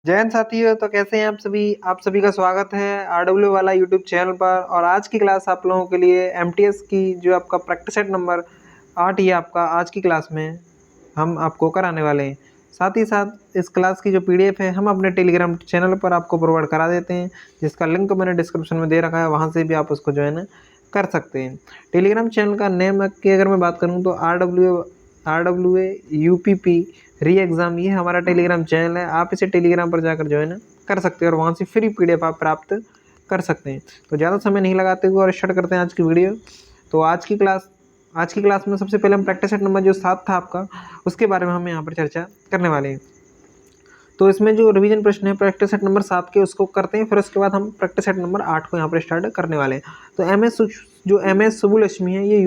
जय हिंद साथियों। तो कैसे हैं आप सभी का स्वागत है आरडब्ल्यू वाला यूट्यूब चैनल पर। और आज की क्लास आप लोगों के लिए एमटीएस की जो आपका प्रैक्टिस सेट नंबर 8 ये आपका आज की क्लास में हम आपको कराने वाले हैं। साथ ही साथ इस क्लास की जो पीडीएफ है हम अपने टेलीग्राम चैनल पर आपको प्रोवाइड करा देते हैं, जिसका लिंक मैंने डिस्क्रिप्शन में दे रखा है, वहाँ से भी आप उसको ज्वाइन कर सकते हैं। टेलीग्राम चैनल का नेम की अगर मैं बात करूँ तो RWA UPP री एग्ज़ाम, ये हमारा टेलीग्राम चैनल है। आप इसे टेलीग्राम पर जाकर ज्वाइन कर सकते हैं और वहाँ से फ्री पीडीएफ आप प्राप्त कर सकते हैं। तो ज़्यादा समय नहीं लगाते हुए और स्टार्ट करते हैं आज की वीडियो। तो आज की क्लास में सबसे पहले हम प्रैक्टिस सेट नंबर जो 7 था आपका, उसके बारे में हम यहाँ पर चर्चा करने वाले हैं। तो इसमें जो रिवीजन प्रश्न है प्रैक्टिस सेट नंबर 7 के, उसको करते हैं, फिर उसके बाद हम प्रैक्टिस सेट नंबर 8 को यहाँ पर स्टार्ट करने वाले हैं। तो एम एस सुब्बुलक्ष्मी है, ये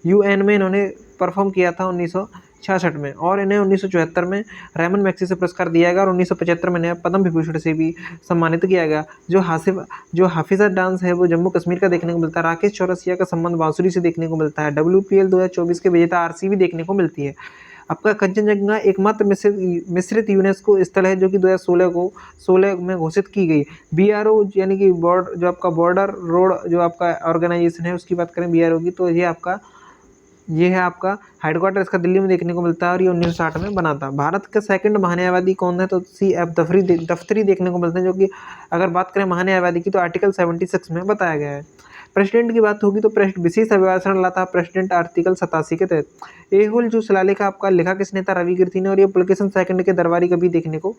UN में इन्होंने परफॉर्म किया था 1966 में, और इन्हें 1974 में रैमन मैग्सेसे पुरस्कार दिया गया और 1975 में इन्हें पद्म विभूषण से भी सम्मानित किया गया। जो हाफिज़ा डांस है वो जम्मू कश्मीर का देखने को मिलता है। राकेश चौरसिया का संबंध बांसुरी से देखने को मिलता है। WPL 2024 के विजेता RCB देखने को मिलती है। आपका कंचनजंगा एकमात्र मिश्रित यूनेस्को स्थल है जो कि 2016 में घोषित की गई। BRO यानी कि जो आपका बॉर्डर रोड जो आपका ऑर्गेनाइजेशन है, उसकी बात करें BRO की, तो ये है आपका हेडक्वार्टर इसका दिल्ली में देखने को मिलता है और ये 1960 में बना था। भारत का सेकंड महान्यायवादी कौन है, तो CF दफ्तरी देखने को मिलते हैं, जो कि अगर बात करें महान्यायवादी की तो आर्टिकल 76 में बताया गया है। प्रेसिडेंट की बात होगी तो विशेष अभिभाषण लाता प्रेसिडेंट आर्टिकल 87 के तहत। एहुल जो शिलालेख आपका लिखा किस नेता रवि कीर्ति ने, और ये पुलकेशन सेकंड के दरबारी कभी देखने को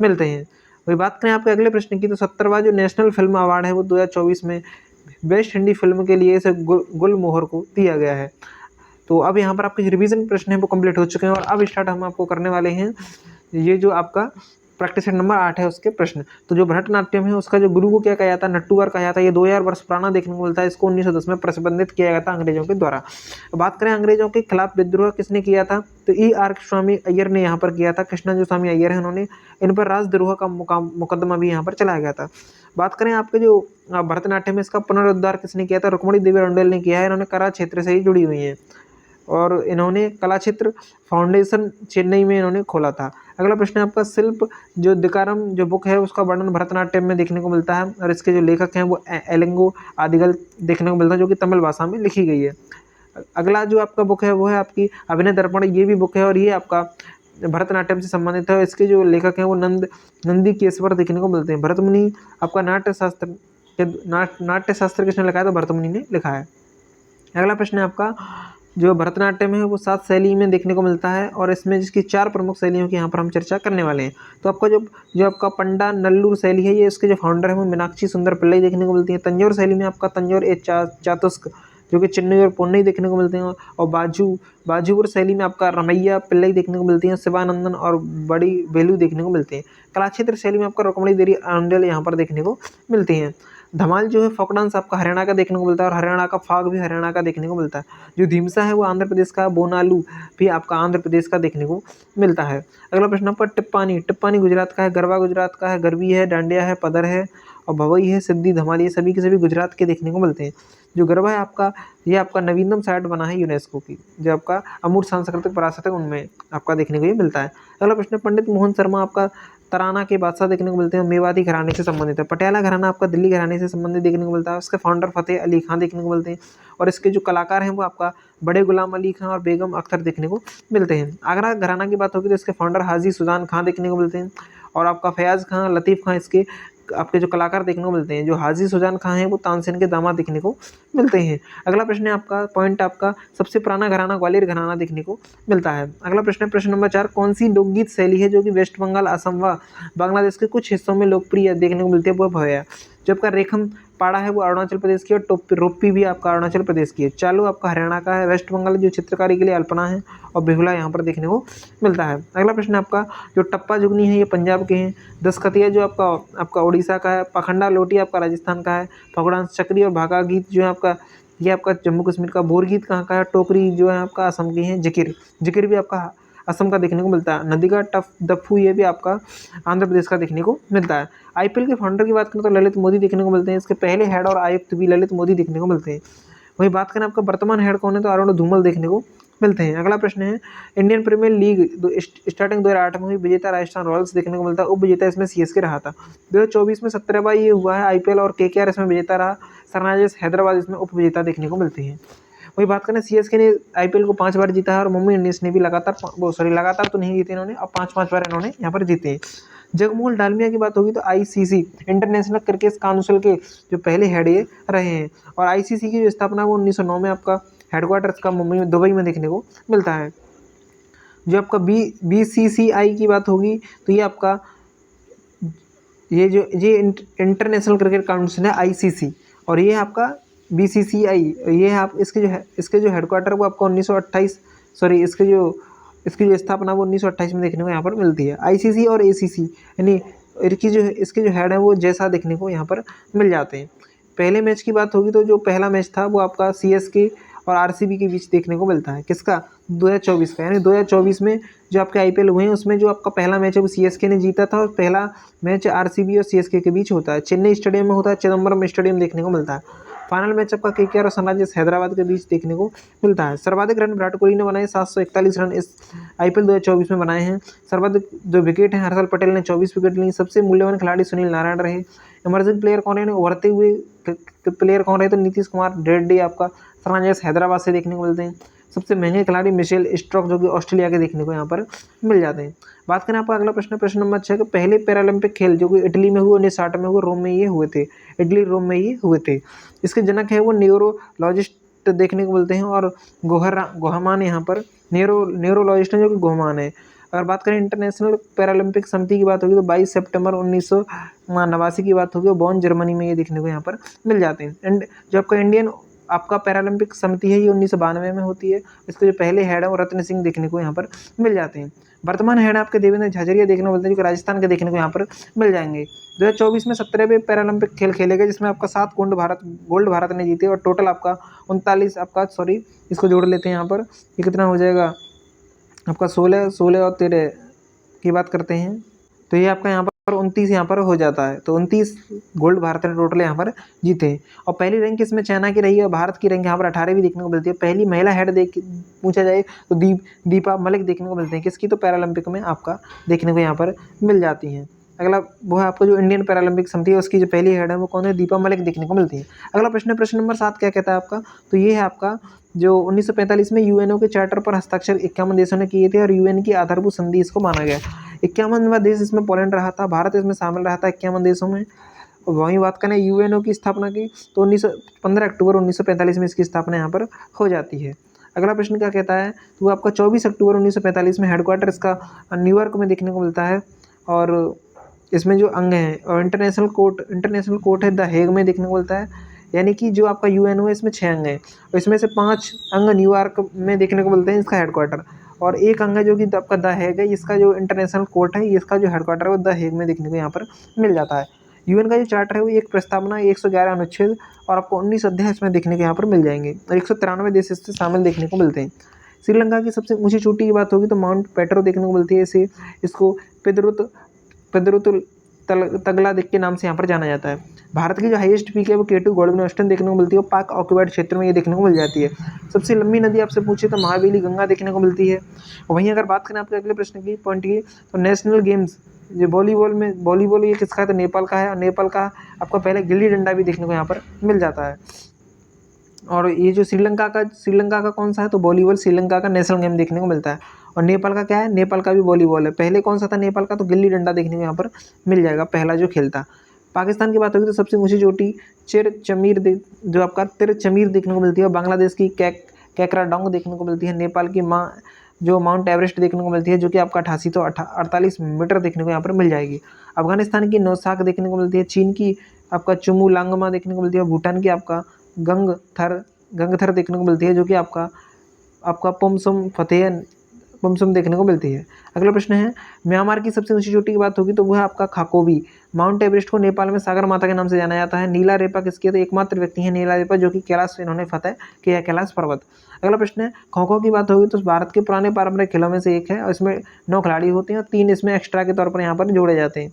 मिलते हैं। वही बात करें आपके अगले प्रश्न की तो 70वां जो नेशनल फिल्म अवार्ड है वो 2024 में बेस्ट हिंदी फिल्म के लिए इसे गुलमोहर को दिया गया है। तो अब यहाँ पर आपके जो रिवीजन प्रश्न है वो कंप्लीट हो चुके हैं और अब स्टार्ट हम आपको करने वाले हैं ये जो आपका प्रैक्टिस सेट नंबर 8 है उसके प्रश्न। तो जो भरतनाट्यम है उसका जो गुरु को क्या कहा जाता है, नट्टूवर कहा जाता है। ये 2000 वर्ष पुराना देखने को मिलता है। इसको 1910 में प्रतिबंधित किया गया था अंग्रेजों के द्वारा। तो बात करें अंग्रेजों के खिलाफ विद्रोह किसने किया था, तो ER स्वामी अय्यर ने यहाँ पर किया था। कृष्णा जो स्वामी अय्यर है, उन्होंने इन पर राजद्रोह का मुकदमा भी यहाँ पर चलाया गया था। बात करें आपके जो भरतनाट्यम है इसका पुनरुद्धार किसने किया था, रुक्मणी देवी रंडेल ने किया है। इन्होंने करा क्षेत्र से ही जुड़ी हुई हैं और इन्होंने कलाक्षेत्र फाउंडेशन चेन्नई में इन्होंने खोला था। अगला प्रश्न है आपका शिल्प जो दिकारम जो बुक है उसका वर्णन भरतनाट्यम में देखने को मिलता है और इसके जो लेखक हैं वो एलेंगो आदिगल देखने को मिलता है, जो कि तमिल भाषा में लिखी गई है। अगला जो आपका बुक है वो है आपकी अभिनय दर्पण, ये भी बुक है और ये आपका भरतनाट्यम से संबंधित है। इसके जो लेखक हैं वो नंदी केसवर देखने को मिलते हैं। भरतमुनि आपका नाट्य शास्त्र किसने लिखा है, तो भरतमुनि ने लिखा है। अगला प्रश्न है आपका जो भरतनाट्यम है वो 7 शैली में देखने को मिलता है और इसमें जिसकी 4 प्रमुख शैलियों की यहाँ पर हम चर्चा करने वाले हैं। तो आपका जो आपका पंडा नल्लूर शैली है, ये इसके जो फाउंडर है वो मीनाक्षी सुंदर पिल्लई देखने को मिलती है। तंजौर शैली में आपका तंजौर चातुस्क जो कि चेन्नई और पुणे देखने को मिलते हैं। और बाजूपुर शैली में आपका रमैया पिल्लई देखने को मिलती है। शिवानंदन और बड़ी बेलू देखने को मिलते हैं। कलाक्षेत्र शैली में आपका रुक्मणी देवी अंडेल यहाँ पर देखने को मिलती हैं। धमाल जो है फोक डांस आपका हरियाणा का देखने को मिलता है और हरियाणा का फाग भी हरियाणा का देखने को मिलता है। जो धीमसा है वो आंध्र प्रदेश का, बोनालू भी आपका आंध्र प्रदेश का देखने को मिलता है। अगला प्रश्न आपका टिप्पानी गुजरात का है। गरबा गुजरात का है। गरबी है, डांडिया है, पदर है और भवई है, सिद्धि धमाल, ये सभी के सभी गुजरात के देखने को मिलते हैं। जो गरबा है आपका, ये आपका नवीनतम साइट बना है यूनेस्को की, जो आपका अमूर्त सांस्कृतिक विरासत है उनमें आपका देखने को ये मिलता है। अगला प्रश्न पंडित मोहन शर्मा आपका तराना के बादशाह देखने को मिलते हैं, मेवाती घराने से संबंधित है। पटियाला घराना आपका दिल्ली घराने से संबंधित देखने को मिलता है। उसके फाउंडर फतेह अली खां देखने को मिलते हैं और इसके जो कलाकार हैं वो आपका बड़े गुलाम अली खां और बेगम अख्तर देखने को मिलते हैं। आगरा घराना की बात होगी तो इसके फाउंडर हाजी सुजान खां देखने को मिलते हैं और आपका फयाज खां, लतीफ़ खां इसके आपके जो कलाकार देखने को मिलते हैं। जो हाजी सुजान खां हैं वो तानसेन के दामाद देखने को मिलते हैं। अगला प्रश्न है आपका पॉइंट आपका सबसे पुराना घराना ग्वालियर घराना देखने को मिलता है। अगला प्रश्न है प्रश्न नंबर 4, कौन सी लोकगीत शैली है जो कि वेस्ट बंगाल, असम व बांग्लादेश के कुछ हिस्सों में लोकप्रिय देखने को मिलती है, वो भवैया। जो आपका रेखम पाड़ा है वो अरुणाचल प्रदेश की और रोप्पी भी आपका अरुणाचल प्रदेश की है। चालू आपका हरियाणा का है। वेस्ट बंगाल जो चित्रकारी के लिए अल्पना है और बेहुला यहाँ पर देखने को मिलता है। अगला प्रश्न आपका जो टप्पा जुगनी है ये पंजाब के हैं। दस्खतिया जो आपका उड़ीसा का है। पखंडा लोटी आपका राजस्थान का है। फगुड़ा चक्री और भागा गीत जो है आपका ये आपका जम्मू कश्मीर का। बोर गीत कहाँ का है, टोकरी जो है आपका असम की है। जिकिर भी आपका असम का देखने को मिलता है। नदी का दफ्फू ये भी आपका आंध्र प्रदेश का देखने को मिलता है। IPL के फाउंडर की बात करें तो ललित मोदी देखने को मिलते हैं। इसके पहले हेड और आयुक्त भी ललित मोदी देखने को मिलते हैं। वही बात करें आपका वर्तमान हेड कौन है, तो अरुण धूमल देखने को मिलते हैं। अगला प्रश्न है इंडियन प्रीमियर लीग स्टार्टिंग 2008 में हुई, विजेता राजस्थान रॉयल्स देखने को मिलता है, उप विजेता इसमें सीएसके रहा था। 2024 में 17 बार ये हुआ है आईपीएल और केकेआर इसमें विजेता रहा, सनराइजर्स हैदराबाद इसमें उप विजेता देखने को मिलती है। वही बात करें सीएसके ने आईपीएल को 5 बार जीता है और मुंबई इंडियंस ने भी लगातार तो नहीं जीते इन्होंने, अब 5 बार इन्होंने यहाँ पर जीते हैं। जगमोहन डालमिया की बात होगी तो आईसीसी इंटरनेशनल क्रिकेट काउंसिल के जो पहले हेड ये रहे हैं, और आईसीसी की जो स्थापना वो 1909 में आपका हेडक्वार्टर का मुंबई में दुबई में देखने को मिलता है। जो आपका बीसीसीआई की बात होगी तो ये आपका ये इंटरनेशनल क्रिकेट काउंसिल है आईसीसी, और ये आपका बीसीसीआई ये आप इसके जो हेडक्वार्टर वो आपको 1928 इसकी जो स्थापना वो 1928 में देखने को यहाँ पर मिलती है। आईसीसी और एसीसी यानी इसके जो हेड है वो जैसा देखने को यहाँ पर मिल जाते हैं। पहले मैच की बात होगी तो जो पहला मैच था वो आपका सीएसके और आरसीबी के बीच देखने को मिलता है, किसका 2024 का, यानी 2024 में जो आपके आईपीएल हुए हैं उसमें जो आपका पहला मैच है वो सीएसके ने जीता था, और पहला मैच आरसीबी और सीएसके के बीच होता है, चेन्नई स्टेडियम में होता है, चिदम्बरम स्टेडियम देखने को मिलता है। फाइनल मैच आपका केकेआर और सनराइजर्स हैदराबाद के बीच देखने को मिलता है। सर्वाधिक रन विराट कोहली ने बनाए 741 रन इस आईपीएल 2024 में बनाए हैं। सर्वाधिक जो विकेट हैं हर्षल पटेल ने 24 विकेट ली। सबसे मूल्यवान खिलाड़ी सुनील नारायण रहे। इमर्जिंग प्लेयर कौन है, उभरते हुए प्लेयर कौन रहे, तो नीतीश कुमार रेड्डी आपका सनराइजर्स हैदराबाद से देखने को मिलते हैं। सबसे महंगे खिलाड़ी मिशेल स्ट्रोक जो कि ऑस्ट्रेलिया के देखने को यहाँ पर मिल जाते हैं। बात करें आपका अगला प्रश्न नंबर 6 कि पहले पैरालंपिक खेल जो कि इटली में हुए 1960 में हुए, रोम में ये हुए थे, इटली रोम में ये हुए थे। इसके जनक है वो न्यूरोलॉजिस्ट देखने को मिलते हैं, और गोहमान यहाँ पर न्यूरोलॉजिस्ट हैं जो कि गोहमान है। अगर बात करें इंटरनेशनल पैरालंपिक समिति की बात होगी तो 22 सितंबर 1989 की बात होगी, बॉन जर्मनी में ये देखने को यहाँ पर मिल जाते हैं। एंड जो आपका इंडियन आपका पैरालंपिक समिति है ये 1992 में होती है। इसके जो पहले हेड है वो रत्न सिंह देखने को यहाँ पर मिल जाते हैं। वर्तमान हेड आपके देवेंद्र झाझरिया देखने को मिलते हैं जो कि राजस्थान के देखने को यहाँ पर मिल जाएंगे। 2024 में 17वें पैरालंपिक खेल खेले गए जिसमें आपका 7 गोल्ड भारत ने जीते, और टोटल आपका 39 इसको जोड़ लेते हैं यहाँ पर, ये कितना हो जाएगा आपका 16 और 13 की बात करते हैं तो ये आपका यहाँ पर 29 यहाँ पर हो जाता है। तो 29 गोल्ड भारत ने टोटल यहाँ पर जीते हैं। और पहली रैंक इसमें चाइना की रही है, और भारत की रैंक यहाँ पर 18वीं देखने को मिलती है। पहली महिला हेड पूछा जाए तो दीपा मलिक देखने को मिलते हैं, किसकी, तो पैरालंपिक में आपका देखने को यहाँ पर मिल जाती हैं। अगला वो है आपको जो इंडियन पैरालंपिक समिति है उसकी जो पहली हेड है वो कौन है, दीपा मलिक देखने को मिलती है। अगला प्रश्न नंबर 7 क्या कहता है आपका, तो ये है आपका जो 1945 में यूएनओ के चार्टर पर हस्ताक्षर 51 देशों ने किए थे, और यूएन की आधारभूत संधि इसको माना गया। 51वां देश इसमें पोलैंड रहा था, भारत इसमें शामिल रहा था 51 देशों में। और वहीं बात करें यूएनओ की स्थापना की तो 15 अक्टूबर 1945 में इसकी स्थापना यहाँ पर हो जाती है। अगला प्रश्न क्या कहता है, तो वो आपका 24 अक्टूबर 1945 में हेडक्वार्टर इसका न्यूयॉर्क में देखने को मिलता है, और इसमें जो अंग हैं और इंटरनेशनल कोर्ट है द हेग में देखने को मिलता है। यानी कि जो आपका यूएनओ है इसमें 6 अंग हैं, और इसमें से 5 अंग न्यूयॉर्क में देखने को मिलते हैं इसका हेडक्वार्टर, और एक अंग है जो कि आपका द हेग है, इसका जो इंटरनेशनल कोर्ट है इसका जो हेडक्वार्टर है वो द हेग में देखने को यहाँ पर मिल जाता है। यूएन का जो चार्टर है वो एक प्रस्तावना 111 अनुच्छेद और आपको 19 अध्याय इसमें देखने को यहाँ पर मिल जाएंगे, और 193 देश इससे शामिल देखने को मिलते हैं। श्रीलंका की सबसे ऊंची चोटी की बात होगी तो माउंट पेट्रो देखने को मिलती है। इसको पिदरुत तगलादिक के नाम से यहाँ पर जाना जाता है। भारत की जो हाईएस्ट पीक है वो K2 गॉडविन ऑस्टन देखने को मिलती है, पाक ऑक्यूपाइड क्षेत्र में ये देखने को मिल जाती है। सबसे लंबी नदी आपसे पूछे तो महावेली गंगा देखने को मिलती है। वहीं अगर बात करें आपके अगले प्रश्न की पॉइंट की तो नेशनल गेम्स जो वॉलीबॉल ये किसका है, तो नेपाल का है, और नेपाल का आपका पहले गिल्ली डंडा भी देखने को यहाँ पर मिल जाता है। और ये जो श्रीलंका का कौन सा है, तो वॉलीबॉल श्रीलंका का नेशनल गेम देखने को मिलता है। और नेपाल का क्या है, नेपाल का भी वॉलीबॉल है। पहले कौन सा था नेपाल का, तो गिल्ली डंडा देखने को यहाँ पर मिल जाएगा, पहला जो खेल था। पाकिस्तान की बात होगी तो सबसे ऊंची चोटी तिरचमीर देखने को मिलती है। बांग्लादेश की कैकराडोंग देखने को मिलती है। नेपाल की जो माउंट एवरेस्ट देखने को मिलती है जो कि आपका 8848 मीटर देखने को यहाँ पर मिल जाएगी। अफगानिस्तान की नौसाक देखने को मिलती है। चीन की आपका चुमुलांगमा देखने को मिलती है। भूटान की आपका गंगथर देखने को मिलती है जो कि आपका पुमसुम देखने को मिलती है। अगला प्रश्न है म्यांमार की सबसे ऊंची चोटी की बात होगी तो वह आपका खाकोबी। माउंट एवरेस्ट को नेपाल में सागर माता के नाम से जाना जाता है। नीला रेपा किसकी है, तो एकमात्र व्यक्ति है नीला रेपा जो कि कैलाश इन्होंने फतेह किया है, कैलाश पर्वत। अगला प्रश्न है खो खो की बात होगी तो भारत के पुराने पारंपरिक खेलों में से एक है और इसमें 9 खिलाड़ी होते हैं और 3 इसमें एक्स्ट्रा के तौर पर यहाँ पर जोड़े जाते हैं।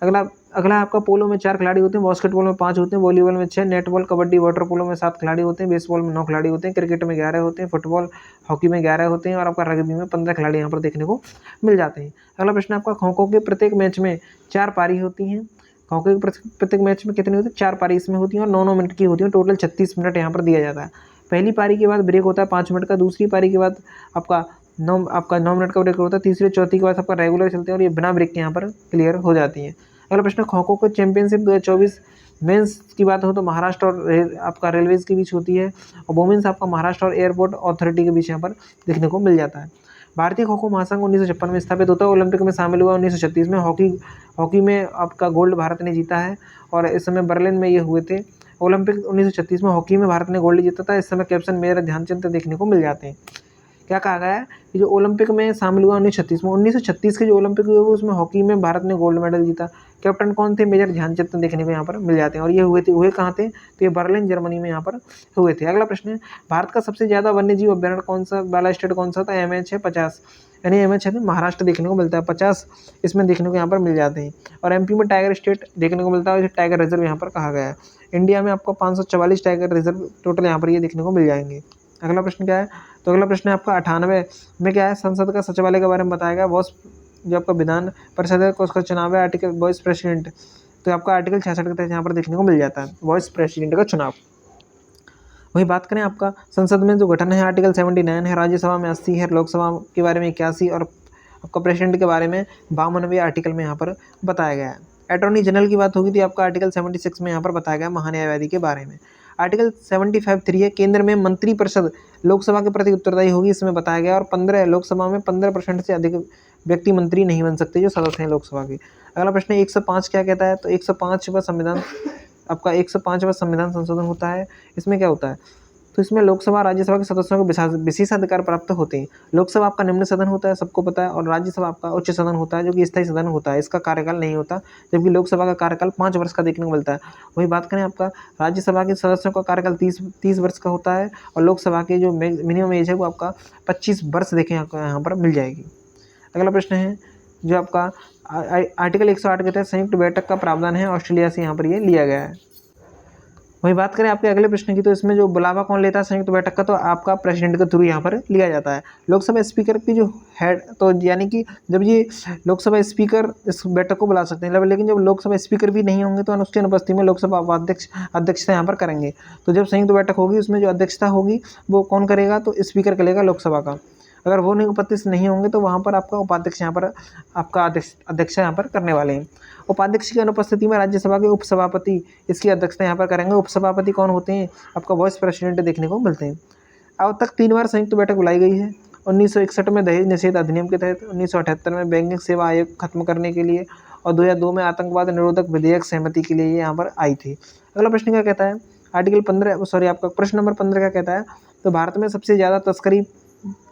अगला अगला आपका पोलो में 4 खिलाड़ी होते हैं, बास्केटबॉल में 5 होते हैं, वॉलीबॉल में 6, नेटबॉल, कबड्डी, वाटर पोलो में 7 खिलाड़ी होते हैं, बेसबॉल में 9 खिलाड़ी होते हैं, क्रिकेट में 11 होते हैं, फुटबॉल हॉकी में 11 होते हैं और आपका रग्बी में 15 खिलाड़ी यहाँ पर देखने को मिल जाते हैं। अगला प्रश्न आपका खो खो के प्रत्येक मैच में 4 पारी होती हैं। खो खो के प्रत्येक मैच में कितनी होती है? 4 पारी इसमें होती हैं और 9-9 मिनट की होती हैं। टोटल 36 मिनट यहाँ पर दिया जाता है। पहली पारी के बाद ब्रेक होता है 5 मिनट का, दूसरी पारी के बाद आपका 9 मिनट का ब्रेक होता है, तीसरी चौथी के बाद आपका रेगुलर चलते हैं और ये बिना ब्रेक के यहाँ पर क्लियर हो जाती है। अगला प्रश्न खो खो को चैंपियनशिप 2024 मेंस की बात हो तो महाराष्ट्र और आपका रेलवेज के बीच होती है और वुमेन्स आपका महाराष्ट्र और एयरपोर्ट अथॉरिटी के बीच यहाँ पर देखने को मिल जाता है। भारतीय खो खो महासंघ 1956 में स्थापित होता है। ओलंपिक में शामिल हुआ 1936 में। हॉकी में आपका गोल्ड भारत ने जीता है और इस समय बर्लिन में ये हुए थे। ओलंपिक 1936 में हॉकी में भारत ने गोल्ड जीता था। इस समय कैप्टन मेजर ध्यानचंद देखने को मिल जाते हैं। क्या कहा गया है कि जो ओलंपिक में शामिल हुआ 1936 में, 1936 के जो ओलंपिक हुए उसमें हॉकी में भारत ने गोल्ड मेडल जीता। कैप्टन कौन थे? मेजर ध्यानचंद देखने को यहाँ पर मिल जाते हैं और ये हुए कहाँ थे? तो ये बर्लिन जर्मनी में यहाँ पर हुए थे। अगला प्रश्न है भारत का सबसे ज़्यादा वन्यजीव अभ्यारण्य कौन सा वाला स्टेट कौन सा था? MH है 50, यानी MH है महाराष्ट्र देखने को मिलता है। 50 इसमें देखने को यहाँ पर मिल जाते हैं और MP में टाइगर स्टेट देखने को मिलता है, टाइगर रिजर्व यहाँ पर कहा गया है। इंडिया में आपको 544 टाइगर रिजर्व टोटल यहाँ पर ये देखने को मिल जाएंगे। अगला प्रश्न क्या है? तो अगला प्रश्न है आपका 98 में क्या है? संसद का सचिवालय के बारे में बताया गया। वॉइस जो आपका विधान परिषद है उसका चुनाव है आर्टिकल वॉइस प्रेसिडेंट, तो आपका आर्टिकल 66 के तहत यहाँ पर देखने को मिल जाता है वॉइस प्रेसिडेंट का चुनाव। वही बात करें आपका संसद में जो गठन है आर्टिकल 79 है, राज्यसभा में 80 है, लोकसभा के बारे में 81 और आपका प्रेसिडेंट के बारे में 52वें आर्टिकल में यहाँ पर बताया गया है। अटॉर्नी जनरल की बात होगी तो आपका आर्टिकल 76 में यहाँ पर बताया गया महान्यायवादी के बारे में। आर्टिकल 75(3) है, केंद्र में मंत्रिपरिषद लोकसभा के प्रति उत्तरदायी होगी, इसमें बताया गया। और 15 लोकसभा में 15% से अधिक व्यक्ति मंत्री नहीं बन सकते जो सदस्य हैं लोकसभा के। अगला प्रश्न 105 क्या कहता है? तो 105वां संविधान आपका 105वां संविधान संशोधन होता है। इसमें क्या होता है? तो इसमें लोकसभा राज्यसभा के सदस्यों को विशेषाधिकार प्राप्त होते हैं। लोकसभा आपका निम्न सदन होता है, सबको पता है, और राज्यसभा आपका उच्च सदन होता है जो कि स्थायी सदन होता है, इसका कार्यकाल नहीं होता, जबकि लोकसभा का कार्यकाल 5 वर्ष का देखने को मिलता है। वही बात करें आपका राज्यसभा के सदस्यों का कार्यकाल 30 वर्ष का होता है और लोकसभा की जो मिनिमम एज है वो आपका 25 वर्ष देखें यहाँ पर मिल जाएगी। अगला प्रश्न है जो आपका आर्टिकल 108 के तहत संयुक्त बैठक का प्रावधान है, ऑस्ट्रेलिया से यहाँ पर ये लिया गया है। वही बात करें आपके अगले प्रश्न की, तो इसमें जो बुलावा कौन लेता है संयुक्त बैठक का? तो आपका प्रेसिडेंट के थ्रू यहाँ पर लिया जाता है। लोकसभा स्पीकर की जो हेड, तो यानी कि जब ये लोकसभा स्पीकर इस बैठक को बुला सकते हैं, लेकिन जब लोकसभा स्पीकर भी नहीं होंगे तो उसकी अनुपस्थिति में लोकसभा अध्यक्षता यहाँ पर करेंगे। तो जब संयुक्त बैठक होगी उसमें जो अध्यक्षता होगी वो कौन करेगा? तो स्पीकर करेगा लोकसभा का। अगर वो उपस्थित नहीं होंगे तो वहाँ पर आपका उपाध्यक्ष यहाँ पर आपका अध्यक्ष यहाँ पर करने वाले हैं। उपाध्यक्ष की अनुपस्थिति में राज्यसभा के उपसभापति इसकी अध्यक्षता यहाँ पर करेंगे। उपसभापति कौन होते हैं? आपका वाइस प्रेसिडेंट देखने को मिलते हैं। अब तक 3 बार संयुक्त बैठक बुलाई गई है। 1961 में दहेज निषेध अधिनियम के तहत, 1978 में बैंकिंग सेवा आयोग खत्म करने के लिए और 2002 में आतंकवाद निरोधक विधेयक सहमति के लिए यहाँ पर आई थी। अगला प्रश्न क्या कहता है? आपका प्रश्न नंबर 15 क्या कहता है? तो भारत में सबसे ज़्यादा तस्करी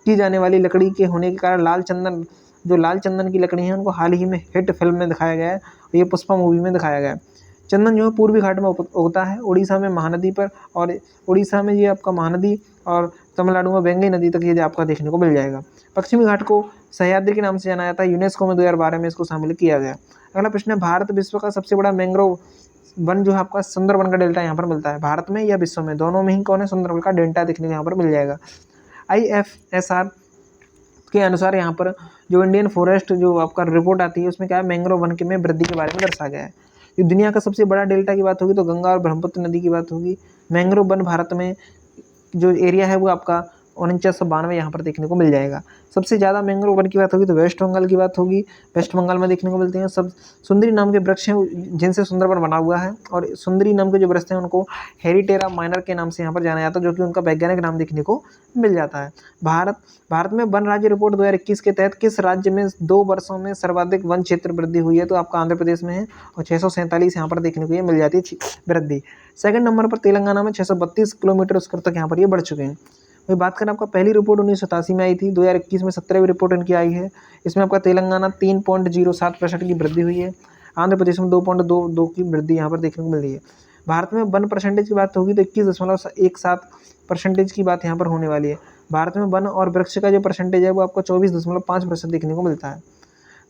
की जाने वाली लकड़ी के होने के कारण लाल चंदन की लकड़ी है उनको हाल ही में हिट फिल्म में दिखाया गया है, ये पुष्पा मूवी में दिखाया गया है। चंदन जो है पूर्वी घाट में उगता है, उड़ीसा में महानदी पर, और उड़ीसा में ये आपका महानदी और तमिलनाडु में वेंगई नदी तक ये आपका देखने को मिल जाएगा। पश्चिमी घाट को सह्याद्री के नाम से जाना जाता है, यूनेस्को में 2012 में इसको शामिल किया गया। अगला प्रश्न है भारत विश्व का सबसे बड़ा मैंग्रोव वन जो है आपका सुंदरबन का डेल्टा यहाँ पर मिलता है। भारत में या विश्व में, दोनों में ही कौन है? सुंदरबन का डेल्टा देखने को यहाँ पर मिल जाएगा। IFSR के अनुसार यहाँ पर जो इंडियन फॉरेस्ट जो आपका रिपोर्ट आती है उसमें क्या है? मैंग्रोव वन के में वृद्धि के बारे में दर्शाया गया है। जो दुनिया का सबसे बड़ा डेल्टा की बात होगी तो गंगा और ब्रह्मपुत्र नदी की बात होगी। मैंग्रोव वन भारत में जो एरिया है वो आपका 4992 यहाँ पर देखने को मिल जाएगा। सबसे ज़्यादा मैंग्रोव वन की बात होगी तो वेस्ट बंगाल की बात होगी, वेस्ट बंगाल में देखने को मिलते हैं। सब सुंदरी नाम के वृक्ष हैं जिनसे सुंदरबन बना हुआ है, और सुंदरी नाम के जो वृक्ष हैं उनको हेरिटेरा माइनर के नाम से यहाँ पर जाना जाता है, जो कि उनका वैज्ञानिक नाम देखने को मिल जाता है। भारत में वन राज्य रिपोर्ट 2021 के तहत किस राज्य में 2 वर्षों में सर्वाधिक वन क्षेत्र वृद्धि हुई है? तो आपका आंध्र प्रदेश में है और 647 यहाँ पर देखने को ये मिल जाती है वृद्धि। सेकंड नंबर पर तेलंगाना में 632 किलोमीटर स्क्वायर तक यहाँ पर ये बढ़ चुके हैं। वही बात करें आपका पहली रिपोर्ट 1987 में आई थी, 2021 में 17वीं रिपोर्ट इनकी आई है। इसमें आपका तेलंगाना 3.07% की वृद्धि हुई है, आंध्र प्रदेश में 2.22 की वृद्धि यहाँ पर देखने को मिल रही है। भारत में वन परसेंटेज की बात होगी तो 21.17% की बात यहाँ पर होने वाली है। भारत में वन और वृक्ष का जो परसेंटेज है वो आपको 24.5% देखने को मिलता है।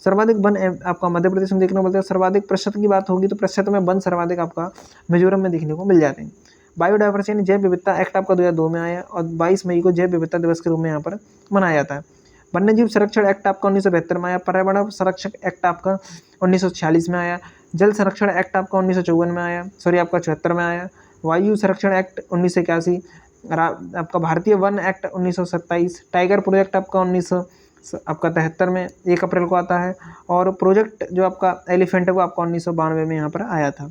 सर्वाधिक वन आपका मध्य प्रदेश में देखने को मिलता है। सर्वाधिक प्रतिशत की बात होगी तो प्रतिशत में वन सर्वाधिक आपका मिजोरम में देखने को मिल जाते हैं। बायोडाइवर्सिटी यानी जैव विविधता एक्ट आपका 2002 में आया और 22 मई को जैव विविधता दिवस के रूप में यहाँ पर मनाया जाता है। वन्यजीव संरक्षण एक्ट आपका 1972 में आया। पर्यावरण संरक्षण एक्ट आपका 1946 में आया। जल संरक्षण एक्ट आपका 1954 में आया, सॉरी आपका 74 में आया। वायु संरक्षण एक्ट 1981, आपका भारतीय वन एक्ट 1927, टाइगर प्रोजेक्ट आपका 1973 में 1 अप्रैल को आता है, और प्रोजेक्ट जो आपका एलिफेंट है वो आपका 1992 में यहाँ पर आया था।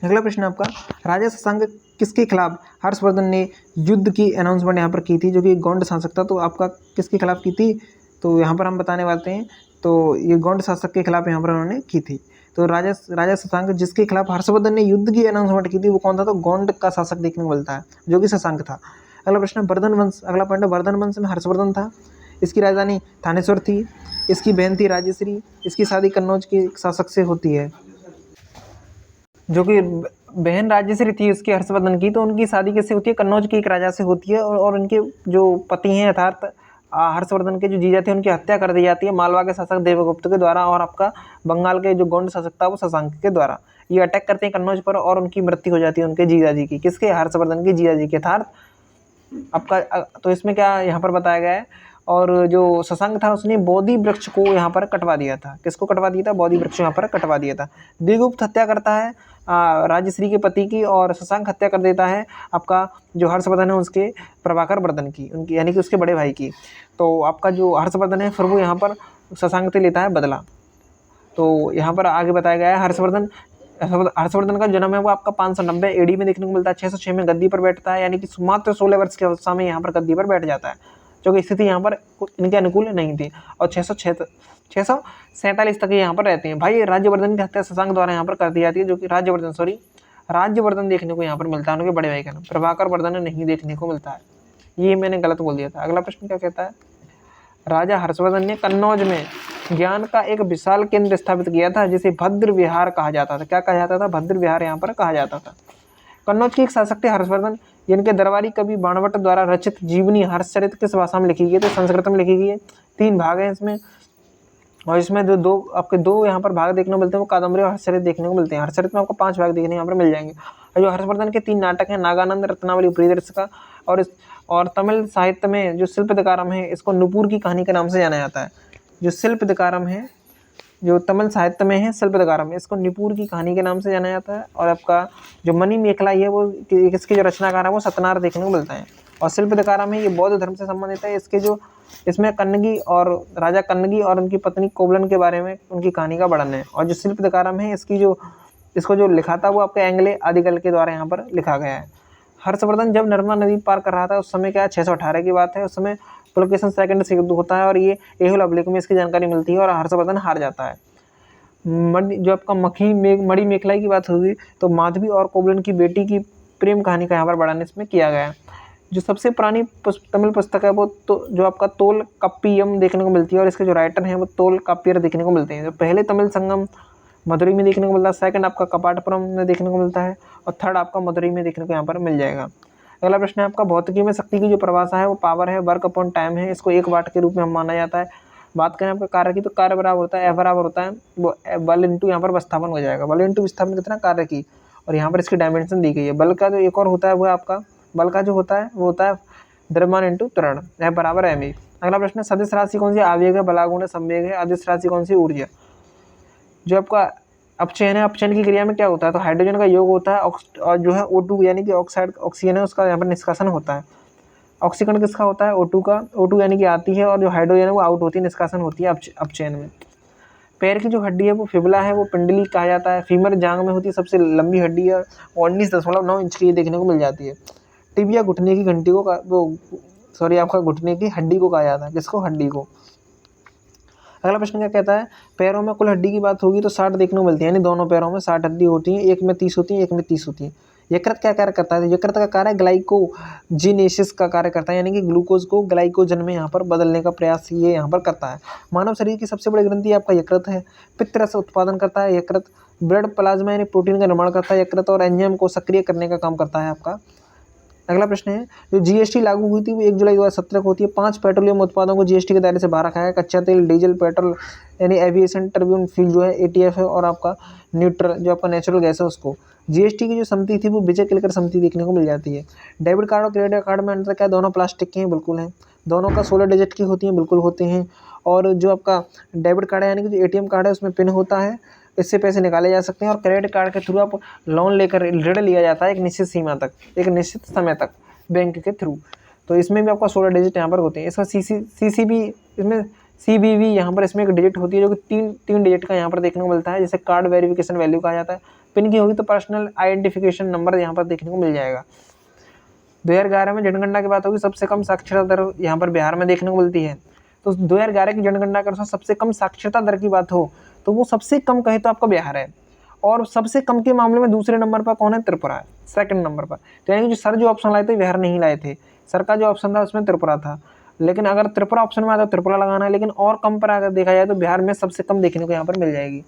अगला प्रश्न आपका, राजा शशांक किसके खिलाफ हर्षवर्धन ने युद्ध की अनाउंसमेंट यहाँ पर की थी, जो कि गोंड शासक था, तो आपका किसके खिलाफ की थी, तो यहाँ पर हम बताने वाले हैं। तो ये गोंड शासक के खिलाफ यहाँ पर उन्होंने की थी। तो राजा शशांक जिसके खिलाफ हर्षवर्धन ने युद्ध की अनाउंसमेंट की थी वो कौन था, तो गोंड का शासक देखने को मिलता है, जो कि शशांक था। अगला प्रश्न, वर्धन वंश, अगला पॉइंट है वर्धन वंश में हर्षवर्धन था। इसकी राजधानी थानेश्वर थी। इसकी बहन थी राजश्री। इसकी शादी कन्नौज के शासक से होती है। जो कि बहन राजश्री थी उसकी हर्षवर्धन की, तो उनकी शादी किससे होती है, कन्नौज के एक राजा से होती है। और उनके जो पति हैं अर्थात हर्षवर्धन के जो जीजा थे उनकी हत्या कर दी जाती है मालवा के शासक देवगुप्त के द्वारा, और आपका बंगाल के जो गोंड शासक था वो शशांक के द्वारा। ये अटैक करते हैं कन्नौज पर और उनकी मृत्यु हो जाती है उनके जीजा जी की, किसके, हर्षवर्धन के जीजा जी के अर्थात आपका। तो इसमें क्या यहाँ पर बताया गया है, और जो शशांक था उसने बोधि वृक्ष को यहाँ पर कटवा दिया था। किसको कटवा दिया था, बोधि वृक्ष यहाँ पर कटवा दिया था। देवगुप्त हत्या करता है राजश्री के पति की, और शशांक हत्या कर देता है आपका जो हर्षवर्धन है उसके प्रभाकर वर्धन की, उनकी यानी कि उसके बड़े भाई की। तो आपका जो हर्षवर्धन है फिर वो यहाँ पर शशांक से लेता है बदला। तो यहाँ पर आगे बताया गया है हर्षवर्धन का जन्म है वो आपका 590 एडी में देखने को मिलता है। 606 में गद्दी पर बैठता है, यानी कि मात्र 16 वर्ष की अवस्था में यहाँ पर गद्दी पर बैठ जाता है, जो कि स्थिति यहाँ पर इनके अनुकूल नहीं थी, और 647 तक यहाँ पर रहते हैं। भाई राज्यवर्धन की हत्या शशांक द्वारा यहाँ पर कर दी जाती है, जो कि राज्यवर्धन देखने को यहाँ पर मिलता है, उनके बड़े भाई का नाम प्रभाकर वर्धन नहीं देखने को मिलता है। ये मैंने गलत बोल दिया था। अगला प्रश्न क्या कहता है, राजा हर्षवर्धन ने कन्नौज में ज्ञान का एक विशाल केंद्र स्थापित किया था जिसे भद्र विहार कहा जाता था। क्या कहा जाता था, भद्र विहार यहाँ पर कहा जाता था। कन्नौज के एक शासक थे हर्षवर्धन, जिनके दरबारी कवि बाणभट्ट द्वारा रचित जीवनी हर्षचरित किस भाषा में लिखी गई, तो संस्कृत में लिखी गई है। 3 भाग हैं इसमें, और इसमें जो दो यहाँ पर भाग देखने को मिलते हैं वो कादम्बरी और हर्षचरित देखने को मिलते हैं। हर्षचरित में आपको 5 भाग देखने यहाँ पर मिल जाएंगे। और जो हर्षवर्धन के 3 नाटक हैं, नागानंद, रत्नावली, प्रियदर्शिका, और तमिल साहित्य में जो शिल्पदिकारम है इसको नुपुर की कहानी के नाम से जाना जाता है। जो शिल्पदिकारम है, जो तमिल साहित्य में है शिल्पदिकारम, इसको नुपुर की कहानी के नाम से जाना जाता है। और आपका जो मणि मेखला है वो इसके जो रचनाकार है वो सतनार देखने को मिलता है। और शिल्पदिकारम है ये बौद्ध धर्म से संबंधित है। इसमें कन्नगी और राजा कन्नगी और उनकी पत्नी कोवलन के बारे में उनकी कहानी का वर्णन है। और जो शिल्पदिकारम है इसको जो लिखा था वो आपके एंग्ले आदिगल के द्वारा यहाँ पर लिखा गया है। हर्षवर्धन जब नर्मदा नदी पार कर रहा था उस समय क्या 618 की बात है, उस समय पुलकेशन सेकंड से युद्ध होता है और ये एहुल अभिलेख में इसकी जानकारी मिलती है और हर्षवर्धन हार जाता है। जो आपका मणि मेखलाई की बात होगी तो माधवी और कोवलन की बेटी की प्रेम कहानी का यहाँ पर वर्णन इसमें किया गया है। जो सबसे पुरानी तमिल पुस्तक है वो तो जो आपका तोल कप्पियम देखने को मिलती है, और इसके जो राइटर हैं वो तोल काप्पियर देखने को मिलते हैं। जो पहले तमिल संगम मदुरई में देखने को मिलता है, सेकंड आपका कपाटपुरम में देखने को मिलता है, और थर्ड आपका मदुरई में देखने को यहाँ पर मिल जाएगा। अगला प्रश्न है आपका, भौतिकी में शक्ति की जो परिभाषा है वो पावर है, वर्क अपॉन टाइम है, इसको 1 वाट के रूप में हम माना जाता है। बात करें आपका कार्य की तो कार्य बराबर होता है, F बराबर होता है वो बल इंटू यहाँ पर विस्थापन हो जाएगा। बल इंटू विस्थापन कितना, कार्य की, और यहाँ पर इसकी डायमेंशन दी गई है। बल का जो एक और होता है वो आपका बल का जो होता है वो होता है द्रव्यमान इंटू त्वरण, F बराबर m। अगला प्रश्न है, सदिश राशि कौन सी, आवेग है, बलागुण है, संवेग है, अदिश राशि कौन सी, ऊर्जा। जो आपका अपचयन है, अपचयन की क्रिया में क्या होता है, तो हाइड्रोजन का योग होता है और जो है O2 यानी कि ऑक्सीजन है उसका यहाँ पर निष्कासन होता है। ऑक्सीकरण किसका होता है, O2 का, O2 यानी कि आती है और जो हाइड्रोजन है वो आउट होती है, निष्कासन होती है अपचयन में। पैर की जो हड्डी है वो फिबुला है, वो पिंडली कहा जाता है। फीमर जांग में होती है, सबसे लंबी हड्डी है, 19.9 इंच की देखने को मिल जाती है। टिबिया घुटने की घंटी को आपका घुटने की हड्डी को कहा जाता है, किसको, हड्डी को। अगला प्रश्न क्या कहता है, पैरों में कुल हड्डी की बात होगी तो 60 देखने को मिलती है, यानी दोनों पैरों में 60 हड्डी होती है, एक में 30 होती है, एक में 30 होती है। यकृत क्या कार्य करता है, यकृत का कार्य ग्लाइकोजिनेसिस का कार्य करता है, यानी कि ग्लूकोज को ग्लाइकोजन में यहाँ पर बदलने का प्रयास ये यहाँ पर करता है। मानव शरीर की सबसे बड़ी ग्रंथि आपका यकृत है, पित्त रस उत्पादन करता है यकृत, ब्लड प्लाज्मा यानी प्रोटीन का निर्माण करता है यकृत, और एंजाइम को सक्रिय करने का काम करता है आपका अगला प्रश्न है, जो जीएसटी लागू हुई थी वो 1 जुलाई 2017 को होती है। 5 पेट्रोलियम उत्पादों को जीएसटी के दायरे से बाहर रखा है। कच्चा तेल, डीजल, पेट्रोल यानी एविएशन टर्बाइन फ्यूल जो है एटीएफ है, और आपका न्यूट्रल जो आपका नेचुरल गैस है उसको। जीएसटी की जो समिति थी वो विजय केलकर समिति देखने को मिल जाती है। डेबिट कार्ड और क्रेडिट कार्ड में अंतर क्या है? दोनों प्लास्टिक के हैं, बिल्कुल हैं। दोनों का 16 डिजिट की होती हैं, बिल्कुल होते हैं। और जो आपका डेबिट कार्ड है यानी कि जो एटीएम कार्ड है उसमें पिन होता है, इससे पैसे निकाले जा सकते हैं। और क्रेडिट कार्ड के थ्रू आप लोन लेकर ऋण लिया जाता है एक निश्चित सीमा तक, एक निश्चित समय तक बैंक के थ्रू। तो इसमें भी आपका 16 डिजिट यहाँ पर होते हैं। इसका सीसीबी, इसमें सीबीवी यहाँ पर इसमें एक डिजिट होती है जो कि तीन डिजिट का यहाँ पर देखने को मिलता है, जिसे कार्ड वेरिफिकेशन वैल्यू कहा जाता है। पिन की होगी तो पर्सनल आइडेंटिफिकेशन नंबर यहाँ पर देखने को मिल जाएगा। 2011 में जनगणना की बात होगी, सबसे कम साक्षरता दर यहाँ पर बिहार में देखने को मिलती है। तो 2011 की जनगणना के अनुसार सबसे कम साक्षरता दर की बात हो तो वो सबसे कम कहे तो आपका बिहार है। और सबसे कम के मामले में दूसरे नंबर पर कौन है? त्रिपुरा है, सेकंड नंबर पर। तो यानी कि सर जो ऑप्शन लाए थे बिहार नहीं लाए थे, सर का जो ऑप्शन था उसमें त्रिपुरा था। लेकिन अगर त्रिपुरा ऑप्शन में आता तो त्रिपुरा लगाना है, लेकिन और कम पर अगर देखा जाए तो बिहार में सबसे कम देखने को यहाँ पर मिल जाएगी।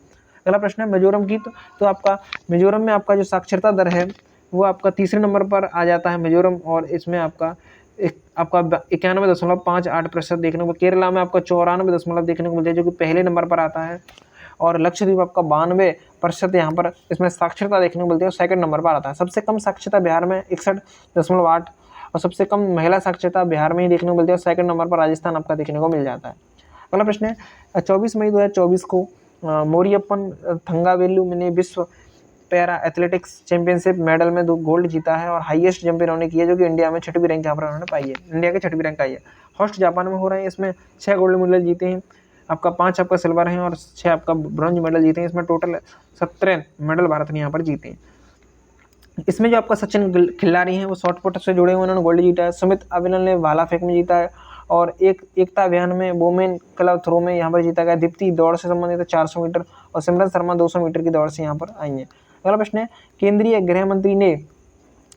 अगला प्रश्न है मिजोरम की। तो आपका मिजोरम में आपका जो साक्षरता दर है वो आपका तीसरे नंबर पर आ जाता है मिजोरम, और इसमें आपका 91.58% देखने को। केरला में आपका 94 देखने को मिलता है जो कि पहले नंबर पर आता है। और लक्षद्वीप आपका 92% यहाँ पर इसमें साक्षरता देखने को मिलती है और सेकंड नंबर पर आता है। सबसे कम साक्षरता बिहार में 61.8, और सबसे कम महिला साक्षरता बिहार में ही देखने को मिलती है और सेकंड नंबर पर राजस्थान आपका देखने को मिल जाता है। अगला प्रश्न है 24 मई 2024 को मोरियप्पन थंगावेलु ने विश्व पैरा एथलेटिक्स चैंपियनशिप मेडल में 2 गोल्ड जीता है और हाईएस्ट जंप इन्होंने की है, जो कि इंडिया में 6वीं रैंक यहाँ पर उन्होंने पाई है। इंडिया की 6वीं रैंक आई है। होस्ट जापान में हो रहे हैं, इसमें 6 गोल्ड मेडल जीते हैं, आपका 5 आपका सिल्वर है और 6 आपका ब्रॉन्ज मेडल जीते हैं। इसमें टोटल 17 मेडल भारत ने यहाँ पर जीते हैं। इसमें जो आपका सचिन खिलाड़ी हैं वो शॉटपुट से जुड़े हुए, उन्होंने गोल्ड जीता है। सुमित अभिनंदन ने भाला फेंक में जीता है, और एकता अभियान में वोमेन क्लब थ्रो में यहाँ पर जीता गया। दीप्ति दौड़ से संबंधित 400 मीटर, और सिमरन शर्मा 200 मीटर की दौड़ से यहाँ पर आई हैं। अगला प्रश्न है, केंद्रीय गृह मंत्री ने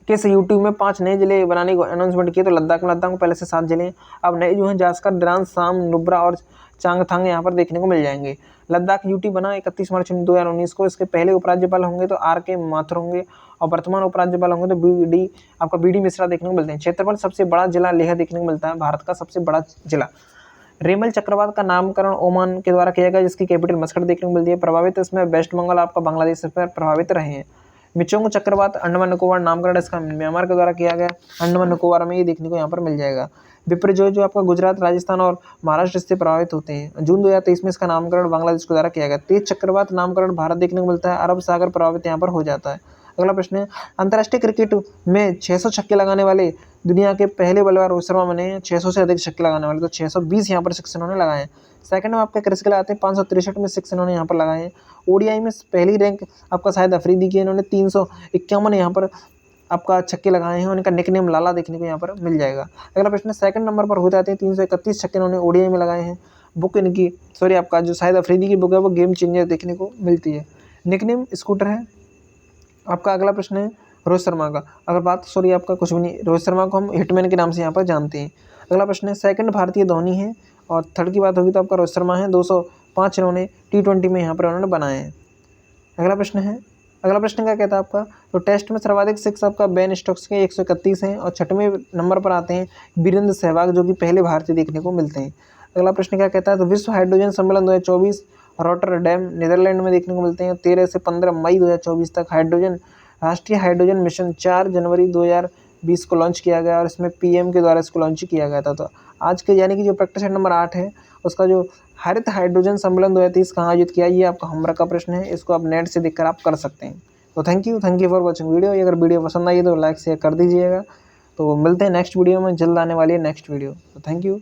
किस यूट्यूब में 5 नए जिले बनाने को अनाउंसमेंट किए? तो लद्दाख में पहले से 7 जिले हैं, अब नए जो हैं जास्कर, द्रास, साम, नुब्रा और चांगथांग यहाँ पर देखने को मिल जाएंगे। लद्दाख यूटी बना 31 मार्च 2019 को। इसके पहले उपराज्यपाल होंगे तो RK माथुर होंगे, और वर्तमान उपराज्यपाल होंगे तो आपका BD मिश्रा देखने को मिलते हैं। क्षेत्रफल सबसे बड़ा जिला लेह देखने को मिलता है, भारत का सबसे बड़ा जिला। रेमल चक्रवात का नामकरण ओमान के द्वारा किया गया, जिसकी कैपिटल मस्कट देखने को मिलती है। प्रभावित इसमें वेस्ट बंगाल आपका बांग्लादेश पर प्रभावित रहे हैं। मिचोंग चक्रवात अंडमान निकोबार नामकरण इसका म्यांमार के द्वारा किया गया, अंडमान निकोबार में ये देखने को यहाँ पर मिल जाएगा। बिपरजॉय जो आपका गुजरात, राजस्थान और महाराष्ट्र से प्रभावित होते हैं। जून 2023 में इसका नामकरण बांग्लादेश के द्वारा किया गया। तेज चक्रवात नामकरण भारत देखने को मिलता है, अरब सागर प्रभावित यहाँ पर हो जाता है। अगला प्रश्न है, अंतर्राष्ट्रीय क्रिकेट में 600 छक्के लगाने वाले दुनिया के पहले बल्लेबाज रोहित शर्मा बने हैं। 600 से अधिक छक्के लगाने वाले, तो 620 यहाँ पर सिक्स इन्होंने लगाए हैं। सेकंड में आपके क्रिस गेल आते हैं, 563 में सिक्स इन्होंने यहाँ पर लगाए हैं। ओडीआई में पहली रैंक आपका शायद अफरीदी की, इन्होंने 351 यहाँ पर आपका छक्के लगाए हैं। उनका निकनेम लाला देखने को यहाँ पर मिल जाएगा। अगला प्रश्न, सेकंड नंबर पर हो जाते हैं 331 छक्के इन्होंने ओडीआई में लगाए हैं। बुक इनकी आपका जो शायद अफरीदी की बुक है वो गेम चेंजर देखने को मिलती है। निकनेम स्कूटर है आपका। अगला प्रश्न है रोहित शर्मा का, अगर बात आपका कुछ भी नहीं, रोहित शर्मा को हम हिटमैन के नाम से यहाँ पर जानते हैं। अगला प्रश्न है, सेकंड भारतीय धोनी है, और थर्ड की बात होगी तो आपका रोहित शर्मा है। 205 इन्होंने T20 में यहाँ पर उन्होंने बनाए हैं। अगला प्रश्न क्या कहता है आपका, तो टेस्ट में सर्वाधिक 6 आपका बेन स्टोक्स के 131 हैं, और 6वें नंबर पर आते हैं वीरेंद्र सहवाग, जो कि पहले भारतीय देखने को मिलते हैं। अगला प्रश्न क्या कहता है, तो विश्व हाइड्रोजन सम्मेलन 2024 रॉटरडैम नीदरलैंड में देखने को मिलते हैं। 13 से 15 मई 2024 तक राष्ट्रीय हाइड्रोजन मिशन 4 जनवरी 2020 को लॉन्च किया गया, और इसमें PM के द्वारा इसको लॉन्च किया गया था। तो आज के यानी कि जो प्रैक्टिस सेट नंबर 8 है उसका जो हरित हाइड्रोजन सम्मेलन 2023 कहाँ आयोजित किया, ये आपका होमवर्क का प्रश्न है। इसको आप नेट से देखकर आप कर सकते हैं। तो thank you for watching video. अगर वीडियो पसंद आई तो लाइक शेयर कर दीजिएगा। तो मिलते हैं नेक्स्ट वीडियो में, जल्द आने वाली है नेक्स्ट वीडियो। तो थैंक यू।